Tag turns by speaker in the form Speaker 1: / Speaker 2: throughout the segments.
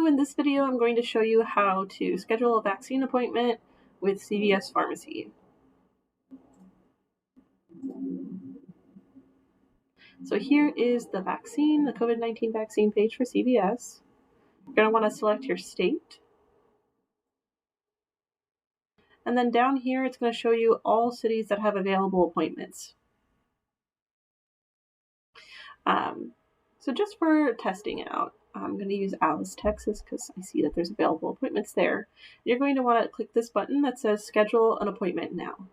Speaker 1: Hello, in this video I'm going to show you how to schedule a vaccine appointment with CVS Pharmacy. So here is the COVID-19 vaccine page for CVS. You're going to want to select your state. And then down here it's going to show you all cities that have available appointments. So just for testing it out, I'm going to use Alice, Texas, because I see that there's available appointments there. You're going to want to click this button that says Schedule an Appointment Now.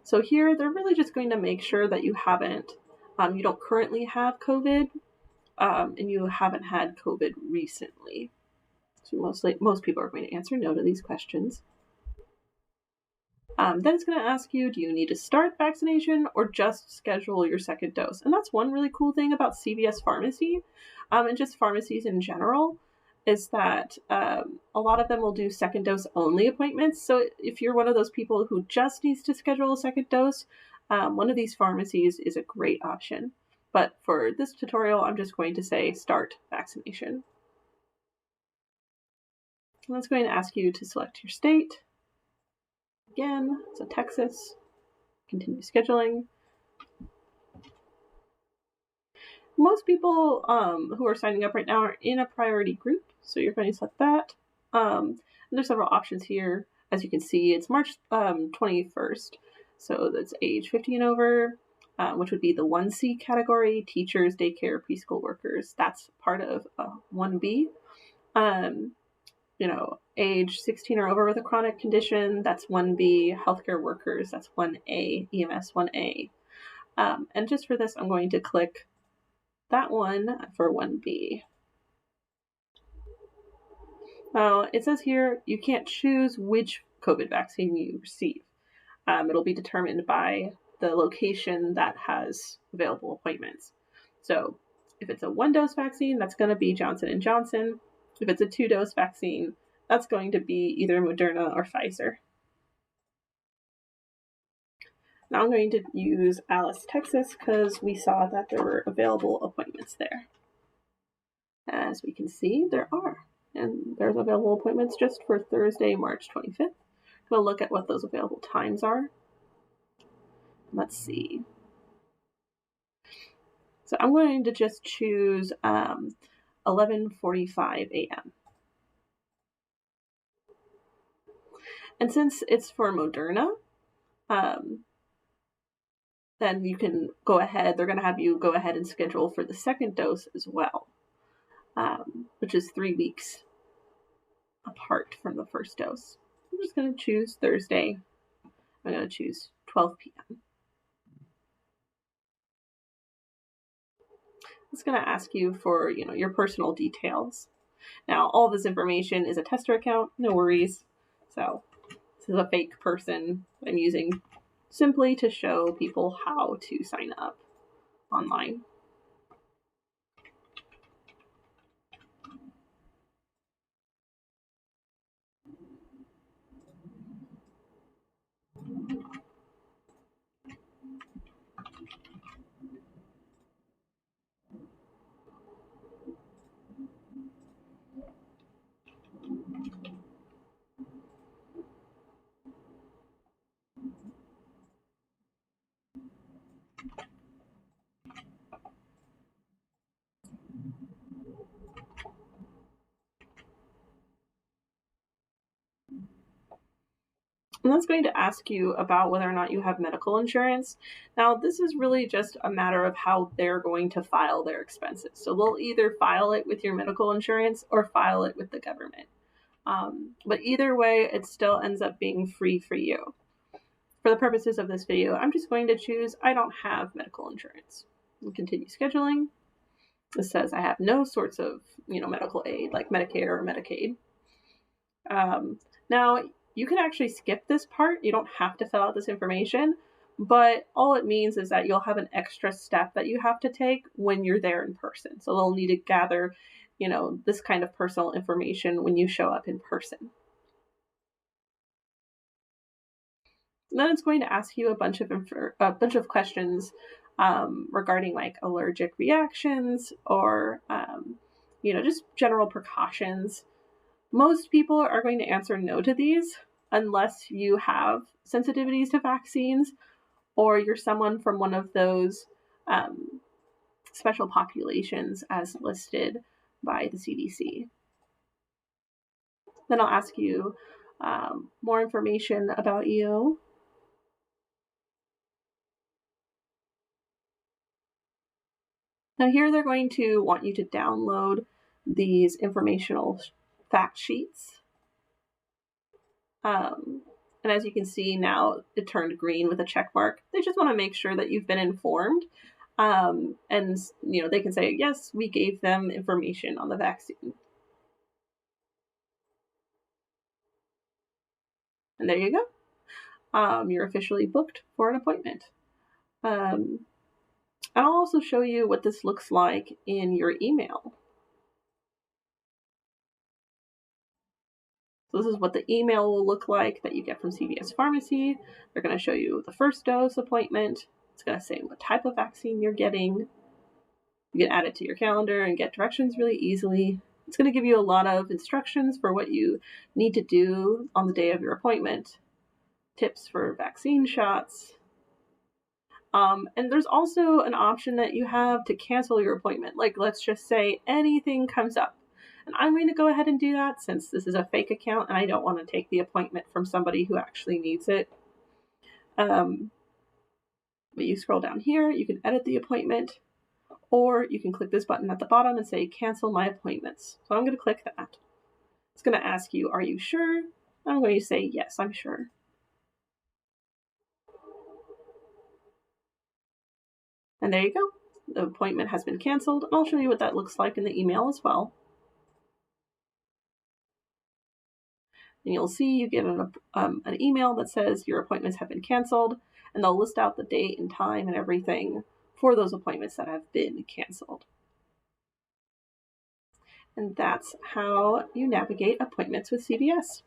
Speaker 1: So here, they're really just going to make sure that you you don't currently have COVID, and you haven't had COVID recently. So most people are going to answer no to these questions. Then it's going to ask you, do you need to start vaccination or just schedule your second dose? And that's one really cool thing about CVS Pharmacy, and just pharmacies in general, is that a lot of them will do second dose only appointments. So if you're one of those people who just needs to schedule a second dose, one of these pharmacies is a great option. But for this tutorial, I'm just going to say start vaccination. And that's going to ask you to select your state. Again, so Texas, continue scheduling. Most people who are signing up right now are in a priority group, so you're going to select that. And there's several options here. As you can see, it's March 21st, so that's age 50 and over, which would be the 1C category, teachers, daycare, preschool workers. That's part of 1B. Age 16 or over with a chronic condition, that's 1B. Healthcare workers, that's 1A. EMS 1A. And just for this, I'm going to click that one for 1B. Now, it says here you can't choose which COVID vaccine you receive. It'll be determined by the location that has available appointments. So if it's a 1-dose vaccine, that's going to be Johnson & Johnson. If it's a 2-dose vaccine, that's going to be either Moderna or Pfizer. Now I'm going to use Alice, Texas, because we saw that there were available appointments there. As we can see, there are. And there's available appointments just for Thursday, March 25th. We'll look at what those available times are. Let's see. So I'm going to just choose 11:45 a.m. And since it's for Moderna, then you can go ahead, they're going to have you go ahead and schedule for the second dose as well, which is 3 weeks apart from the first dose. I'm just going to choose Thursday. I'm going to choose 12 p.m. It's going to ask you for, your personal details. Now, all this information is a tester account, no worries. So this is a fake person I'm using simply to show people how to sign up online. And that's going to ask you about whether or not you have medical insurance. Now, this is really just a matter of how they're going to file their expenses. So they'll either file it with your medical insurance or file it with the government. But either way, it still ends up being free for you. For the purposes of this video, I'm just going to choose I don't have medical insurance. And continue scheduling. This says I have no sorts of, medical aid like Medicare or Medicaid. Now, you can actually skip this part. You don't have to fill out this information, but all it means is that you'll have an extra step that you have to take when you're there in person. So they'll need to gather, this kind of personal information when you show up in person. And then it's going to ask you a bunch of questions regarding like allergic reactions or just general precautions. Most people are going to answer no to these unless you have sensitivities to vaccines or you're someone from one of those special populations as listed by the CDC. Then I'll ask you more information about you. Now here they're going to want you to download these informational fact sheets. And as you can see now, it turned green with a check mark. They just want to make sure that you've been informed. And, they can say, yes, we gave them information on the vaccine. And there you go. You're officially booked for an appointment. I'll also show you what this looks like in your email. So this is what the email will look like that you get from CVS Pharmacy. They're going to show you the first dose appointment. It's going to say what type of vaccine you're getting. You can add it to your calendar and get directions really easily. It's going to give you a lot of instructions for what you need to do on the day of your appointment, tips for vaccine shots. And there's also an option that you have to cancel your appointment. Like, let's just say anything comes up. And I'm going to go ahead and do that since this is a fake account and I don't want to take the appointment from somebody who actually needs it. But you scroll down here, you can edit the appointment, or you can click this button at the bottom and say cancel my appointments. So I'm going to click that. It's going to ask you, are you sure? I'm going to say yes, I'm sure. And there you go. The appointment has been canceled. I'll show you what that looks like in the email as well. And you'll see you get an email that says your appointments have been canceled, and they'll list out the date and time and everything for those appointments that have been canceled. And that's how you navigate appointments with CVS.